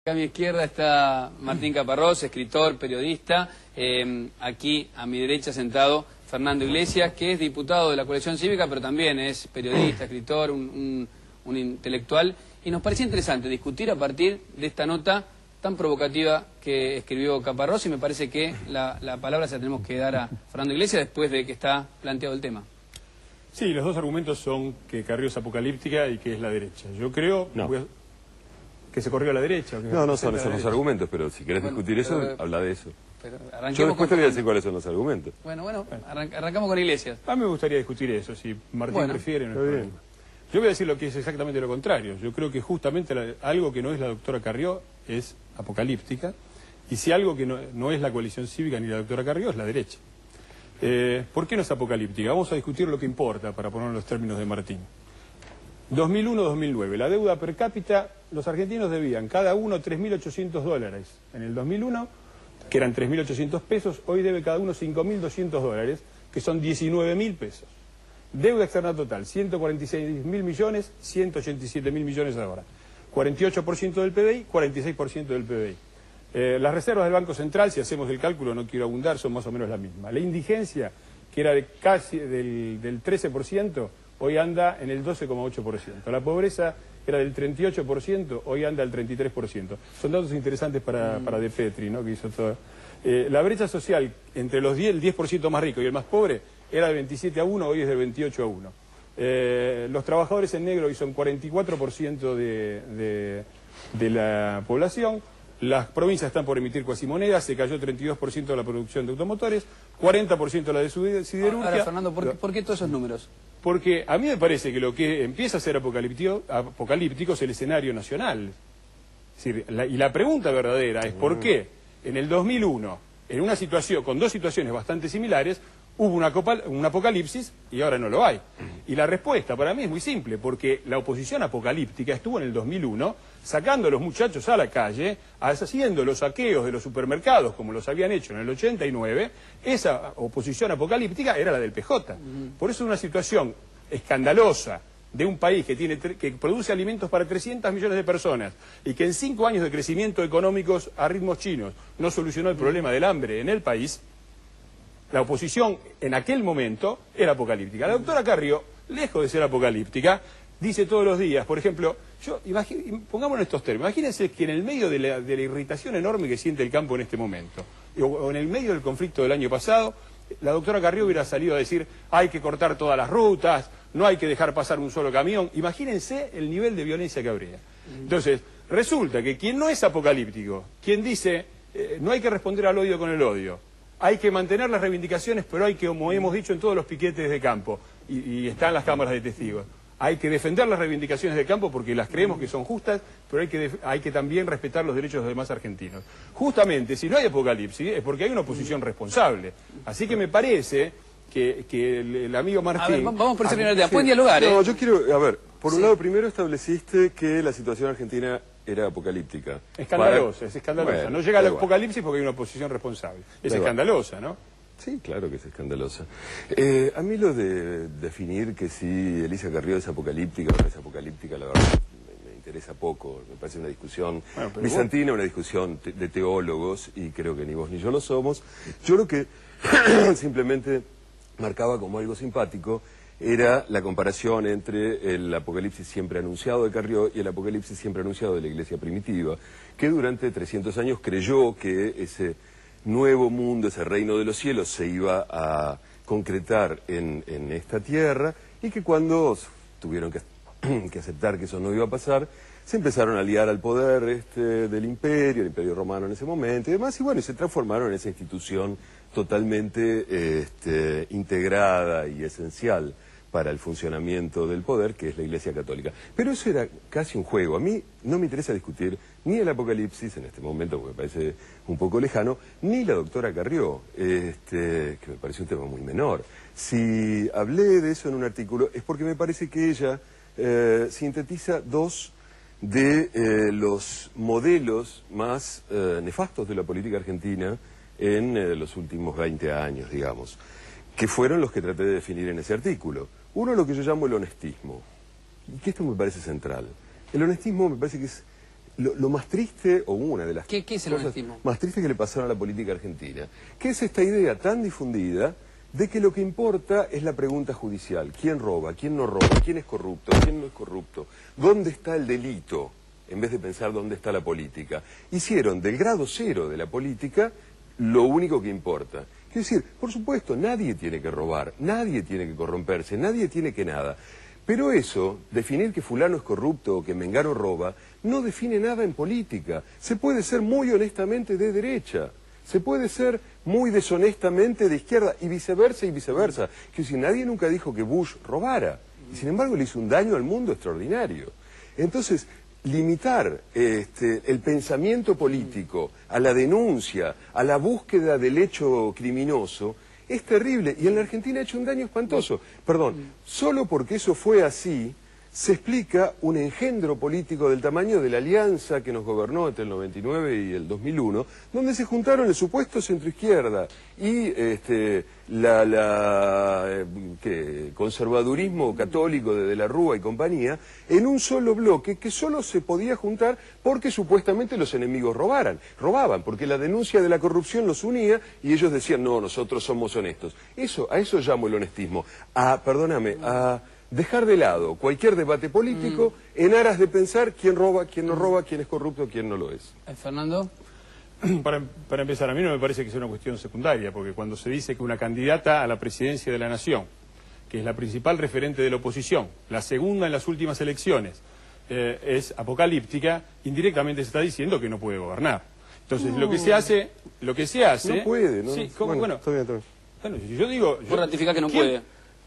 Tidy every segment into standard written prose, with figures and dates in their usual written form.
A mi izquierda está Martín Caparrós, escritor, periodista. Aquí a mi derecha sentado Fernando Iglesias, que es diputado de la coalición cívica, pero también es periodista, escritor, un intelectual. Y nos parecía interesante discutir a partir de esta nota tan provocativa que escribió Caparrós, y me parece que la palabra se la tenemos que dar a Fernando Iglesias después de que está planteado el tema. Sí, los dos argumentos son que Carrió es apocalíptica y que es la derecha. Yo creo... No. ¿Que se corrió a la derecha? No son esos los argumentos, pero si querés discutir eso, habla de eso. Pero Yo después te voy a decir cuáles son los argumentos. Bueno, arrancamos con Iglesias. A mí me gustaría discutir eso, si Martín prefiere, no hay problema. Yo voy a decir lo que es exactamente lo contrario. Yo creo que justamente algo que no es la doctora Carrió es apocalíptica, y si algo que no es la coalición cívica ni la doctora Carrió es la derecha. ¿Por qué no es apocalíptica? Vamos a discutir lo que importa, para poner los términos de Martín. 2001-2009, la deuda per cápita, los argentinos debían cada uno $3.800 en el 2001, que eran 3.800 pesos, hoy debe cada uno $5.200, que son 19.000 pesos. Deuda externa total, 146.000 millones, 187.000 millones ahora. 48% del PBI, 46% del PBI. Las reservas del Banco Central, si hacemos el cálculo, no quiero abundar, son más o menos la misma. La indigencia, que era de casi del 13%, hoy anda en el 12,8%. La pobreza era del 38%, hoy anda al 33%. Son datos interesantes para De Petri, ¿no?, que hizo todo. La brecha social entre los el 10% más rico y el más pobre era de 27-1, hoy es de 28-1. Los trabajadores en negro hoy son 44% de la población. Las provincias están por emitir cuasimonedas, se cayó 32% de la producción de automotores, 40% la de siderurgia. Ahora, Fernando, ¿por qué todos esos números? Porque a mí me parece que lo que empieza a ser apocalíptico es el escenario nacional. Es decir, y la pregunta verdadera es ¿por qué en el 2001, en una situación, con dos situaciones bastante similares, hubo un apocalipsis y ahora no lo hay? Y la respuesta para mí es muy simple, porque la oposición apocalíptica estuvo en el 2001 sacando a los muchachos a la calle, haciendo los saqueos de los supermercados como los habían hecho en el 89. Esa oposición apocalíptica era la del PJ. Por eso es una situación escandalosa de un país que produce alimentos para 300 millones de personas y que en 5 años de crecimiento económicos a ritmos chinos no solucionó el problema del hambre en el país. La oposición en aquel momento era apocalíptica. La doctora Carrió, lejos de ser apocalíptica, dice todos los días, por ejemplo, pongámonos en estos términos, imagínense que en el medio de la irritación enorme que siente el campo en este momento, o en el medio del conflicto del año pasado, la doctora Carrió hubiera salido a decir hay que cortar todas las rutas, no hay que dejar pasar un solo camión. Imagínense el nivel de violencia que habría. Entonces, resulta que quien no es apocalíptico, quien dice no hay que responder al odio con el odio, hay que mantener las reivindicaciones, pero hay que, como hemos dicho en todos los piquetes de campo, y están las cámaras de testigos, hay que defender las reivindicaciones de campo porque las creemos que son justas, pero hay que también respetar los derechos de los demás argentinos. Justamente, si no hay apocalipsis, es porque hay una oposición responsable. Así que me parece que el amigo Martín... A ver, vamos por ese primer día. Pueden dialogar, No, yo quiero... A ver, por un lado, primero estableciste que la situación argentina era apocalíptica. Escandalosa, es escandalosa. Bueno, no llega al apocalipsis porque hay una oposición responsable. Es escandalosa, ¿no? Sí, claro que es escandalosa. A mí lo de definir que si Elisa Carrió es apocalíptica o no es apocalíptica, la verdad, me interesa poco. Me parece una discusión bizantina, una discusión de teólogos, y creo que ni vos ni yo lo somos. Yo lo que simplemente marcaba como algo simpático era la comparación entre el apocalipsis siempre anunciado de Carrió y el apocalipsis siempre anunciado de la Iglesia primitiva, que durante 300 años creyó que ese nuevo mundo, ese reino de los cielos, se iba a concretar en esta tierra, y que cuando tuvieron que aceptar que eso no iba a pasar, se empezaron a liar al poder del imperio, el imperio romano en ese momento y demás, y bueno, se transformaron en esa institución totalmente integrada y esencial para el funcionamiento del poder, que es la Iglesia Católica. Pero eso era casi un juego. A mí no me interesa discutir ni el apocalipsis en este momento, porque me parece un poco lejano, ni la doctora Carrió, que me parece un tema muy menor. Si hablé de eso en un artículo es porque me parece que ella sintetiza dos de los modelos más nefastos de la política argentina en los últimos 20 años, digamos, que fueron los que traté de definir en ese artículo. Uno, lo que yo llamo el honestismo, y que esto me parece central. El honestismo me parece que es lo más triste, o una de las ¿Qué es el honestismo? más triste que le pasaron a la política argentina, que es esta idea tan difundida de que lo que importa es la pregunta judicial. ¿Quién roba? ¿Quién no roba? ¿Quién es corrupto? ¿Quién no es corrupto? ¿Dónde está el delito? En vez de pensar dónde está la política. Hicieron del grado cero de la política lo único que importa. Quiero decir, por supuesto, nadie tiene que robar, nadie tiene que corromperse, nadie tiene que nada. Pero eso, definir que fulano es corrupto o que mengano roba, no define nada en política. Se puede ser muy honestamente de derecha, se puede ser muy deshonestamente de izquierda, y viceversa y viceversa. Quiero decir, nadie nunca dijo que Bush robara, y sin embargo le hizo un daño al mundo extraordinario. Entonces, limitar el pensamiento político a la denuncia, a la búsqueda del hecho criminoso, es terrible, y en la Argentina ha hecho un daño espantoso. Perdón, solo porque eso fue así, se explica un engendro político del tamaño de la alianza que nos gobernó entre el 99 y el 2001, donde se juntaron el supuesto centroizquierda y conservadurismo católico de la Rúa y compañía, en un solo bloque que solo se podía juntar porque supuestamente los enemigos robaban, porque la denuncia de la corrupción los unía y ellos decían, no, nosotros somos honestos. A eso llamo el honestismo, a dejar de lado cualquier debate político en aras de pensar quién roba, quién no roba, quién es corrupto, quién no lo es. Fernando. Para empezar, a mí no me parece que sea una cuestión secundaria, porque cuando se dice que una candidata a la presidencia de la Nación, que es la principal referente de la oposición, la segunda en las últimas elecciones, es apocalíptica, indirectamente se está diciendo que no puede gobernar. Entonces, lo que se hace... No puede, ¿no? Sí, bueno, está bien. Bueno, yo digo... Vos ratificás que no puede.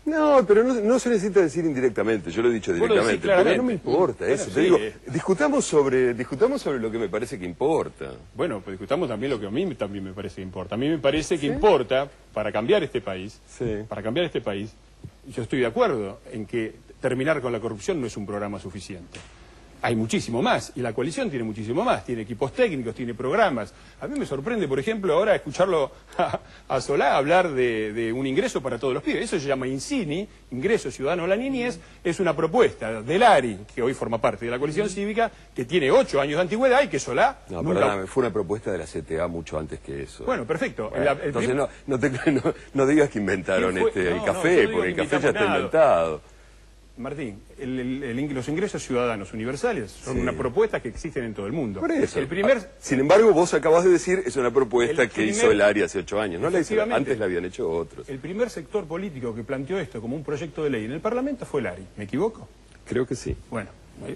No, pero no se necesita decir indirectamente, yo lo he dicho directamente, pero no me importa eso. Bueno, te digo, discutamos sobre lo que me parece que importa. Bueno, pues discutamos también lo que a mí también me parece que importa. A mí me parece que importa, para cambiar este país, yo estoy de acuerdo en que terminar con la corrupción no es un programa suficiente. Hay muchísimo más, y la coalición tiene muchísimo más, tiene equipos técnicos, tiene programas. A mí me sorprende, por ejemplo, ahora escucharlo a Solá hablar de un ingreso para todos los pibes. Eso se llama INCINI, Ingreso Ciudadano a la Niñez, es una propuesta del ARI, que hoy forma parte de la coalición cívica, que tiene 8 años de antigüedad y que Solá... No, perdóname, fue una propuesta de la CTA mucho antes que eso. Bueno, perfecto. Bueno, entonces no digas que inventaron el café, porque el café ya está inventado. Martín, los ingresos ciudadanos universales son una propuesta que existen en todo el mundo. Por eso. Sin embargo, vos acabás de decir, es una propuesta que hizo el ARI hace 8 años. No la hizo, antes la habían hecho otros. El primer sector político que planteó esto como un proyecto de ley en el Parlamento fue el ARI. ¿Me equivoco? Creo que sí. Bueno,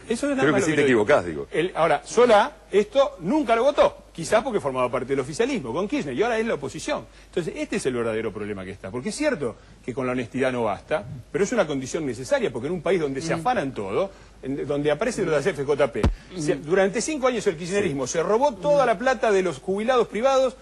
eso es nada creo más que sí te equivocás, digo. Ahora, Solá, esto nunca lo votó. Quizás porque formaba parte del oficialismo con Kirchner y ahora es la oposición. Entonces, este es el verdadero problema que está. Porque es cierto que con la honestidad no basta, pero es una condición necesaria, porque en un país donde se afanan todo, donde aparecen los CFJP, durante 5 años el kirchnerismo se robó toda la plata de los jubilados privados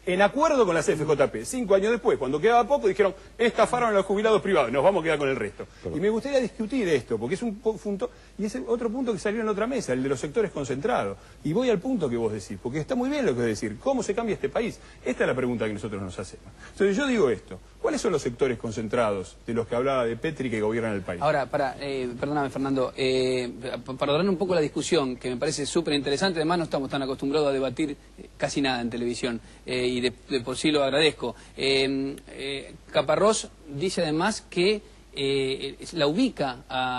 en acuerdo con la CFJP. 5 años después, cuando quedaba poco, dijeron, estafaron a los jubilados privados, nos vamos a quedar con el resto. Y me gustaría discutir esto, porque es un punto, y es otro punto que salió en otra mesa, el de los sectores concentrados. Y voy al punto que vos decís, porque está muy bien lo que es decir, ¿cómo se cambia este país? Esta es la pregunta que nosotros nos hacemos. Entonces yo digo esto, ¿cuáles son los sectores concentrados de los que hablaba de Petri que gobiernan el país? Ahora, perdóname Fernando, para ordenar un poco la discusión, que me parece súper interesante, además no estamos tan acostumbrados a debatir casi nada en televisión, y de por sí lo agradezco. Caparrós dice además que la ubica a